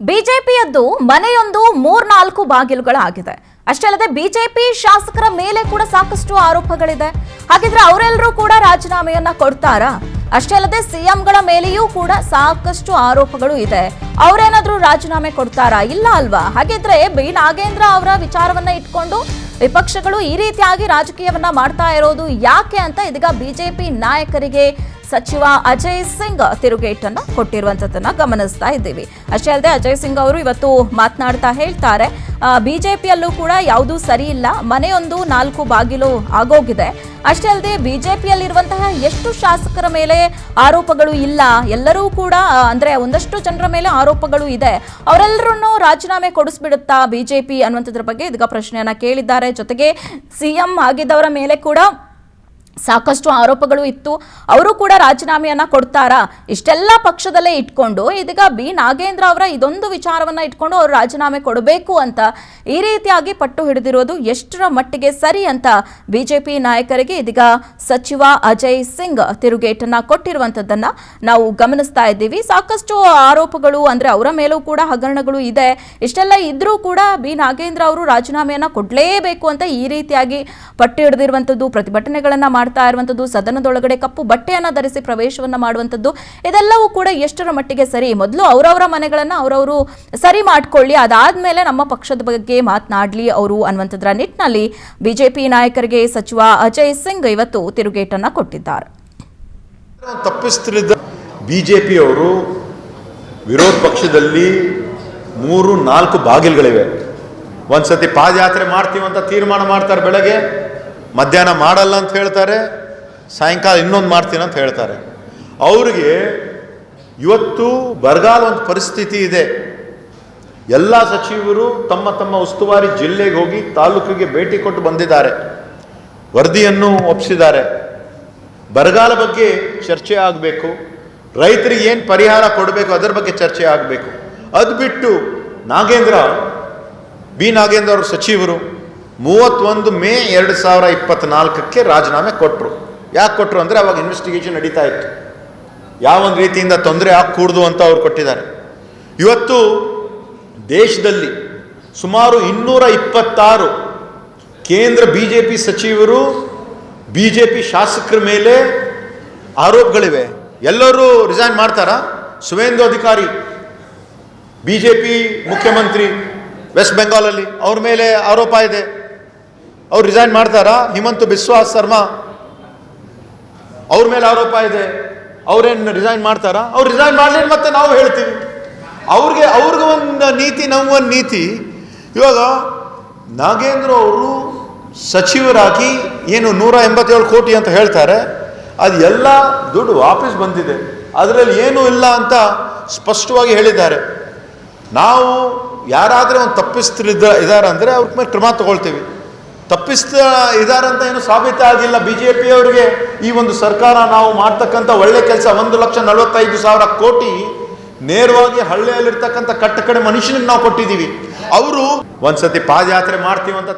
ಬಿಜೆಪಿಯದ್ದು ಮನೆಯೊಂದು 3-4 ಬಾಗಿಲುಗಳಾಗಿದೆ. ಅಷ್ಟೇ ಅಲ್ಲದೆ ಬಿಜೆಪಿ ಶಾಸಕರ ಮೇಲೆ ಕೂಡ ಸಾಕಷ್ಟು ಆರೋಪಗಳಿದೆ. ಹಾಗಿದ್ರೆ ಅವರೆಲ್ಲರೂ ಕೂಡ ರಾಜೀನಾಮೆಯನ್ನ ಕೊಡ್ತಾರಾ? ಅಷ್ಟೇ ಅಲ್ಲದೆ ಸಿಎಂಗಳ ಮೇಲೆಯೂ ಕೂಡ ಸಾಕಷ್ಟು ಆರೋಪಗಳು ಇದೆ. ಅವರೇನಾದ್ರೂ ರಾಜೀನಾಮೆ ಕೊಡ್ತಾರಾ? ಇಲ್ಲ ಅಲ್ವಾ? ಹಾಗಿದ್ರೆ ಬಿ ನಾಗೇಂದ್ರ ಅವರ ವಿಚಾರವನ್ನ ಇಟ್ಕೊಂಡು ವಿಪಕ್ಷಗಳು ಈ ರೀತಿಯಾಗಿ ರಾಜಕೀಯವನ್ನ ಮಾಡ್ತಾ ಇರೋದು ಯಾಕೆ ಅಂತ ಇದೀಗ ಬಿಜೆಪಿ ನಾಯಕರಿಗೆ ಸಚಿವ ಅಜಯ್ ಸಿಂಗ್ ತಿರುಗೇಟನ್ನ ಕೊಟ್ಟಿರುವಂತದನ್ನ ಗಮನಿಸ್ತಾ ಇದ್ದೀವಿ. ಅಷ್ಟೇ ಅಲ್ಲದೆ ಅಜಯ್ ಸಿಂಗ್ ಅವರು ಇವತ್ತು ಮಾತನಾಡ್ತಾ ಹೇಳ್ತಾರೆ, ಬಿಜೆಪಿಯಲ್ಲೂ ಕೂಡ ಯಾವುದೂ ಸರಿ ಇಲ್ಲ, ಮನೆಯೊಂದು 4 ಬಾಗಿಲು ಆಗೋಗಿದೆ. ಅಷ್ಟೇ ಅಲ್ಲದೆ ಬಿಜೆಪಿಯಲ್ಲಿರುವಂತಹ ಎಷ್ಟು ಶಾಸಕರ ಮೇಲೆ ಆರೋಪಗಳು ಇಲ್ಲ, ಎಲ್ಲರೂ ಕೂಡ ಅಂದ್ರೆ ಒಂದಷ್ಟು ಜನರ ಮೇಲೆ ಆರೋಪಗಳು ಇದೆ, ಅವರೆಲ್ಲರನ್ನೂ ರಾಜೀನಾಮೆ ಕೊಡಿಸ್ಬಿಡುತ್ತಾ ಬಿಜೆಪಿ ಅನ್ನುವಂಥದ್ರ ಬಗ್ಗೆ ಇದೀಗ ಪ್ರಶ್ನೆಯನ್ನ ಕೇಳಿದ್ದಾರೆ. ಜೊತೆಗೆ ಸಿಎಂ ಆಗಿದ್ದವರ ಮೇಲೆ ಕೂಡ ಸಾಕಷ್ಟು ಆರೋಪಗಳು ಇತ್ತು, ಅವರು ಕೂಡ ರಾಜೀನಾಮೆಯನ್ನ ಕೊಡ್ತಾರಾ? ಇಷ್ಟೆಲ್ಲ ಪಕ್ಷದಲ್ಲೇ ಇಟ್ಕೊಂಡು ಇದೀಗ ಬಿ ನಾಗೇಂದ್ರ ಅವರ ಇದೊಂದು ವಿಚಾರವನ್ನ ಇಟ್ಕೊಂಡು ಅವರು ರಾಜೀನಾಮೆ ಕೊಡಬೇಕು ಅಂತ ಈ ರೀತಿಯಾಗಿ ಪಟ್ಟು ಹಿಡಿದಿರೋದು ಎಷ್ಟರ ಮಟ್ಟಿಗೆ ಸರಿ ಅಂತ ಬಿಜೆಪಿ ನಾಯಕರಿಗೆ ಇದೀಗ ಸಚಿವ ಅಜಯ್ ಸಿಂಗ್ ತಿರುಗೇಟನ್ನ ಕೊಟ್ಟಿರುವಂತದ್ದನ್ನ ನಾವು ಗಮನಿಸ್ತಾ ಇದ್ದೀವಿ. ಸಾಕಷ್ಟು ಆರೋಪಗಳು ಅಂದ್ರೆ ಅವರ ಮೇಲೂ ಕೂಡ ಹಗರಣಗಳು ಇದೆ. ಇಷ್ಟೆಲ್ಲ ಇದ್ರೂ ಕೂಡ ಬಿ ನಾಗೇಂದ್ರ ಅವರು ರಾಜೀನಾಮೆಯನ್ನ ಕೊಡ್ಲೇಬೇಕು ಅಂತ ಈ ರೀತಿಯಾಗಿ ಪಟ್ಟು ಹಿಡಿದಿರುವಂತದ್ದು, ಪ್ರತಿಭಟನೆಗಳನ್ನ ಮಾಡ್ತಾ ಇರುವಂತದ್ದು, ಸದನದೊಳಗಡೆ ಕಪ್ಪು ಬಟ್ಟೆಯನ್ನ ಧರಿಸಿ ಪ್ರವೇಶವನ್ನ ಮಾಡುವಂತದ್ದು, ಇದೆಲ್ಲವೂ ಕೂಡ ಎಷ್ಟರ ಮಟ್ಟಿಗೆ ಸರಿ? ಮೊದಲು ಅವರವರ ಮನೆಗಳನ್ನ ಅವರವರು ಸರಿ ಮಾಡ್ಕೊಳ್ಳಿ, ಅದಾದ್ಮೇಲೆ ನಮ್ಮ ಪಕ್ಷದ ಬಗ್ಗೆ ಮಾತನಾಡ್ಲಿ ಅವರು ಅನ್ನುವಂಥದ್ರ ನಿಟ್ಟಿನಲ್ಲಿ ಬಿಜೆಪಿ ನಾಯಕರಿಗೆ ಸಚಿವ ಅಜಯ್ ಸಿಂಗ್ ಇವತ್ತು ತಿರುಗೇಟನ್ನ ಕೊಟ್ಟಿದ್ದಾರೆ. ತಪ್ಪಿಸ್ತಿದ್ದ ಬಿಜೆಪಿಯವರು ವಿರೋಧ ಪಕ್ಷದಲ್ಲಿ 3-4 ಬಾಗಿಲುಗಳಿವೆ. ಒಂದ್ಸತಿ ಪಾದಯಾತ್ರೆ ಮಾಡ್ತೀವಿ ಅಂತ ತೀರ್ಮಾನ ಮಾಡ್ತಾರೆ, ಬೆಳಗ್ಗೆ ಮಧ್ಯಾಹ್ನ ಮಾಡಲ್ಲ ಅಂತ ಹೇಳ್ತಾರೆ, ಸಾಯಂಕಾಲ ಇನ್ನೊಂದು ಮಾಡ್ತೀನಿ ಅಂತ ಹೇಳ್ತಾರೆ. ಅವ್ರಿಗೆ ಇವತ್ತು ಬರಗಾಲ ಒಂದು ಪರಿಸ್ಥಿತಿ ಇದೆ. ಎಲ್ಲ ಸಚಿವರು ತಮ್ಮ ತಮ್ಮ ಉಸ್ತುವಾರಿ ಜಿಲ್ಲೆಗೆ ಹೋಗಿ ತಾಲೂಕಿಗೆ ಭೇಟಿ ಕೊಟ್ಟು ಬಂದಿದ್ದಾರೆ, ವರದಿಯನ್ನು ಒಪ್ಪಿಸಿದ್ದಾರೆ. ಬರಗಾಲ ಬಗ್ಗೆ ಚರ್ಚೆ ಆಗಬೇಕು, ರೈತರಿಗೆ ಏನು ಪರಿಹಾರ ಕೊಡಬೇಕು ಅದರ ಬಗ್ಗೆ ಚರ್ಚೆ ಆಗಬೇಕು. ಅದು ಬಿಟ್ಟು ಬಿ ನಾಗೇಂದ್ರ ಅವರು ಸಚಿವರು 31 ಮೇ 2024 ರಾಜೀನಾಮೆ ಕೊಟ್ಟರು. ಯಾಕೆ ಕೊಟ್ಟರು ಅಂದರೆ ಅವಾಗ ಇನ್ವೆಸ್ಟಿಗೇಷನ್ ನಡೀತಾ ಇತ್ತು, ಯಾವೊಂದು ರೀತಿಯಿಂದ ತೊಂದರೆ ಆಗಕೂಡ್ದು ಅಂತ ಅವ್ರು ಕೊಟ್ಟಿದ್ದಾರೆ. ಇವತ್ತು ದೇಶದಲ್ಲಿ ಸುಮಾರು 226 ಕೇಂದ್ರ ಬಿಜೆಪಿ ಸಚಿವರು ಬಿಜೆಪಿ ಶಾಸಕರ ಮೇಲೆ ಆರೋಪಗಳಿವೆ. ಎಲ್ಲರೂ ರಿಸೈನ್ ಮಾಡ್ತಾರಾ? ಸುವೇಂದು ಅಧಿಕಾರಿ ಬಿಜೆಪಿ ಮುಖ್ಯಮಂತ್ರಿ ವೆಸ್ಟ್ ಬೆಂಗಾಲಲ್ಲಿ, ಅವ್ರ ಮೇಲೆ ಆರೋಪ ಇದೆ, ಅವ್ರು ರಿಸೈನ್ ಮಾಡ್ತಾರಾ? ಹಿಮಂತ ಬಿಸ್ವಾ ಶರ್ಮಾ ಅವ್ರ ಮೇಲೆ ಆರೋಪ ಇದೆ, ಅವ್ರೇನು ರಿಸೈನ್ ಮಾಡ್ತಾರಾ? ಅವ್ರು ರಿಸೈನ್ ಮಾಡಲಿ ಮತ್ತೆ ನಾವು ಹೇಳ್ತೀವಿ. ಅವ್ರಿಗೆ ಒಂದು ನೀತಿ, ನಮಗೊಂದು ನೀತಿ. ಇವಾಗ ನಾಗೇಂದ್ರ ಅವರು ಸಚಿವರಾಗಿ ಏನು 187 ಕೋಟಿ ಅಂತ ಹೇಳ್ತಾರೆ, ಅದು ಎಲ್ಲ ದುಡ್ಡು ವಾಪಸ್ ಬಂದಿದೆ, ಅದರಲ್ಲಿ ಏನೂ ಇಲ್ಲ ಅಂತ ಸ್ಪಷ್ಟವಾಗಿ ಹೇಳಿದ್ದಾರೆ. ನಾವು ಯಾರಾದರೆ ಒಂದು ಇದ್ದಾರೆ ಅಂದರೆ ಅವ್ರ ಮೇಲೆ ಕ್ರಮ ತಗೊಳ್ತೀವಿ. ಇದಾರಂತ ಏನು ಸಾಬೀತಾಗಿಲ್ಲ ಬಿಜೆಪಿಯವರಿಗೆ. ಈ ಒಂದು ಸರ್ಕಾರ ನಾವು ಮಾಡ್ತಕ್ಕಂಥ ಒಳ್ಳೆ ಕೆಲಸ 1,45,000 ಕೋಟಿ ನೇರವಾಗಿ ಹಳ್ಳಿಯಲ್ಲಿರ್ತಕ್ಕಂಥ ಕಟ್ಟ ಕಡೆ ಮನುಷ್ಯನಿಗೆ ನಾವು ಕೊಟ್ಟಿದ್ದೀವಿ. ಅವರು ಒಂದ್ಸತಿ ಪಾದಯಾತ್ರೆ ಮಾಡ್ತೀವಂತ